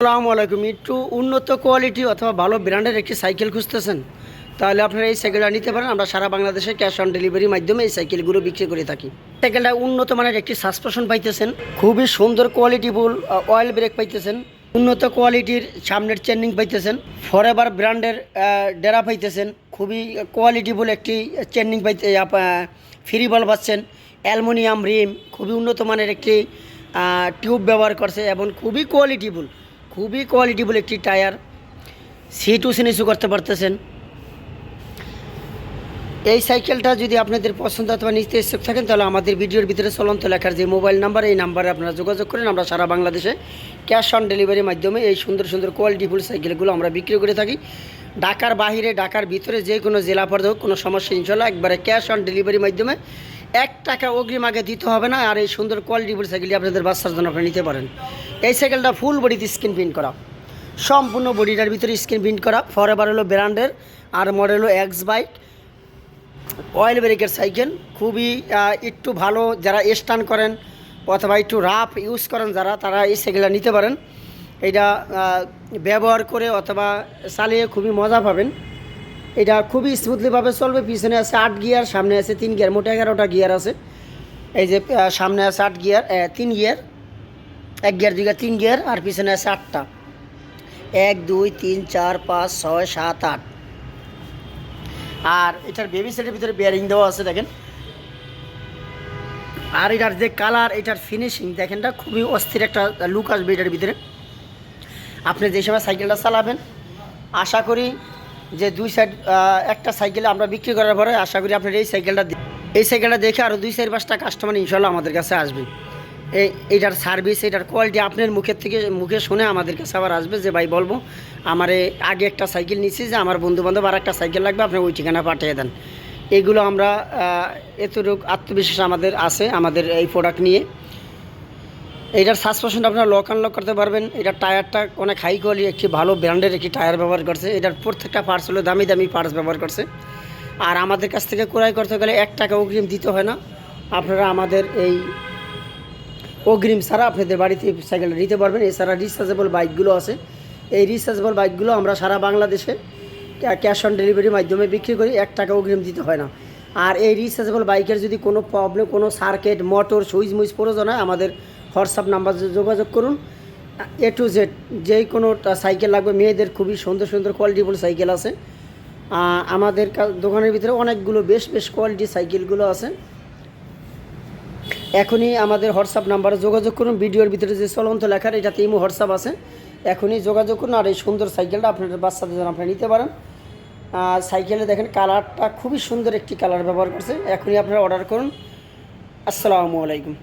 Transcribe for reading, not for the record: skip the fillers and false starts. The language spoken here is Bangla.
আসসালামু আলাইকুম। একটু উন্নত কোয়ালিটি অথবা ভালো ব্র্যান্ডের একটি সাইকেল খুঁজতেছেন, তাহলে আপনারা এই সাইকেলটা নিতে পারেন। আমরা সারা বাংলাদেশে ক্যাশ অন ডেলিভারির মাধ্যমে এই সাইকেলগুলো বিক্রি করে থাকি। সাইকেলটা উন্নত মানের একটি সাসপেনশন পাইতেছেন, খুবই সুন্দর কোয়ালিটিফুল অয়েল ব্রেক পাইতেছেন, উন্নত কোয়ালিটির সামনের চেনিং পাইতেছেন, ফরএভার ব্র্যান্ডের ডেরা পাইতেছেন, খুবই কোয়ালিটিফুল একটি চেনিং পাইতে ফ্রি বল পাচ্ছেন, অ্যালুমিনিয়াম রিম, খুবই উন্নত মানের একটি টিউব ব্যবহার করছে এবং খুবই কোয়ালিটিফুল একটি টায়ার, সিট উঁচু নিচু করতে পারতেছেন। এই সাইকেলটা যদি আপনাদের পছন্দ অথবা নিতে ইচ্ছুক থাকেন, তাহলে আমাদের ভিডিওর ভিতরে চলন্ত লেখার যে মোবাইল নাম্বার, এই নাম্বারে আপনারা যোগাযোগ করেন। আমরা সারা বাংলাদেশে ক্যাশ অন ডেলিভারির মাধ্যমে এই সুন্দর সুন্দর কোয়ালিটিফুল সাইকেলগুলো আমরা বিক্রি করে থাকি। ঢাকার বাহিরে, ঢাকার ভিতরে যে কোনো জেলা পর্যায়ে হোক, কোনো সমস্যা ইনশাল্লাহ একবারে ক্যাশ অন ডেলিভারির মাধ্যমে 1 টাকা অগ্রিম আগে দিতে হবে না। আর এই সুন্দর কোয়ালিটিফুল সাইকেলটি আপনাদের বাচ্চার জন্য আপনারা নিতে পারেন। এই সাইকেলটা ফুল বডিতে স্ক্রিন প্রিন্ট করা, সম্পূর্ণ বডিটার ভিতরে স্ক্রিন প্রিন্ট করা। ফরএভার হলো ব্র্যান্ডের, আর মডেল হলো এক্স বাইক, অয়েল ব্রেকের সাইকেল। খুবই একটু ভালো যারা স্টান করেন অথবা একটু রাফ ইউজ করেন যারা, তারা এই সাইকেলটা নিতে পারেন। এটা ব্যবহার করে অথবা চালিয়ে খুবই মজা পাবেন। এটা খুবই স্মুথলিভাবে চলবে। পিছনে আছে 8 গিয়ার, সামনে আছে 3 গিয়ার, মোট 11টা গিয়ার আছে। এই যে সামনে আছে 8 gear, 3 gear, 1 gear 2 gear 3 gear, আর পিছনে আছে 8টা, 1 2 3 4 5 6 7 8। আর এটার বেবি সেটের ভিতরে বেয়ারিং দেওয়া আছে দেখেন। আর এটার যে কালার, এটার ফিনিশিং দেখেন, এটা খুবই অস্থির একটা লুক আসবে এটার ভিতরে। আপনি যে সময় সাইকেলটা চালাবেন, আশা করি যে 2 সাইড একটা সাইকেলে আমরা বিক্রি করার পরে আশা করি আপনার এই সাইকেলটা দেখে আরও 2-4-5টা কাস্টমার ইনশাল্লাহ আমাদের কাছে আসবে। এইটার সার্ভিস, এটার কোয়ালিটি আপনার মুখে শুনে আমাদের কাছে আবার আসবে যে ভাই বলবো আমার আগে একটা সাইকেল নিচ্ছি, যে আমার বন্ধুবান্ধব আর একটা সাইকেল লাগবে, আপনি ওই ঠিকানা পাঠিয়ে দেন। এগুলো আমরা এতটুকু আত্মবিশ্বাস আমাদের আছে আমাদের এই প্রোডাক্ট নিয়ে। এটার সাসপেনশনটা আপনারা লক আনলক করতে পারবেন। এটার টায়ারটা অনেক হাই কোয়ালিটি একটি ভালো ব্র্যান্ডের একটি টায়ার ব্যবহার করছে। এটার প্রত্যেকটা পার্টস হলো দামি দামি পার্টস ব্যবহার করছে। আর আমাদের কাছ থেকে ক্রয় করতে গেলে 1 টাকা অগ্রিম দিতে হয় না। আপনারা আমাদের এই অগ্রিম ছাড়া আপনাদের বাড়িতে সাইকেলটা নিতে পারবেন। এছাড়া রিচার্জেবল বাইকগুলো আছে। এই রিচার্জেবল বাইকগুলো আমরা সারা বাংলাদেশে ক্যাশ অন ডেলিভারির মাধ্যমে বিক্রি করি, 1 টাকা অগ্রিম দিতে হয় না। আর এই রিচার্জেবল বাইকের যদি কোনো প্রবলেম, কোনো সার্কিট, মোটর, সুইচ মুইচ প্রয়োজন হয়, আমাদের হোয়াটসঅ্যাপ নাম্বার যোগাযোগ করুন। A to Z যে কোনো সাইকেল লাগবে। মেয়েদের খুবই সুন্দর সুন্দর কোয়ালিটিফুল সাইকেল আছে আমাদের দোকানের ভিতরে। অনেকগুলো বেশ কোয়ালিটি সাইকেলগুলো আছে। এখনই আমাদের হোয়াটসঅ্যাপ নাম্বারে যোগাযোগ করুন। ভিডিওর ভিতরে যে চলন্ত লেখার, এটাতে ইমো হোয়াটসঅ্যাপ আছে। এখনই যোগাযোগ করুন। আর এই সুন্দর সাইকেলটা আপনাদের বাচ্চাদের জন্য আপনারা নিতে পারেন। সাইকেলে দেখেন কালারটা খুবই সুন্দর একটি কালার ব্যবহার করছে। এখনই আপনারা অর্ডার করুন। আসসালামু আলাইকুম।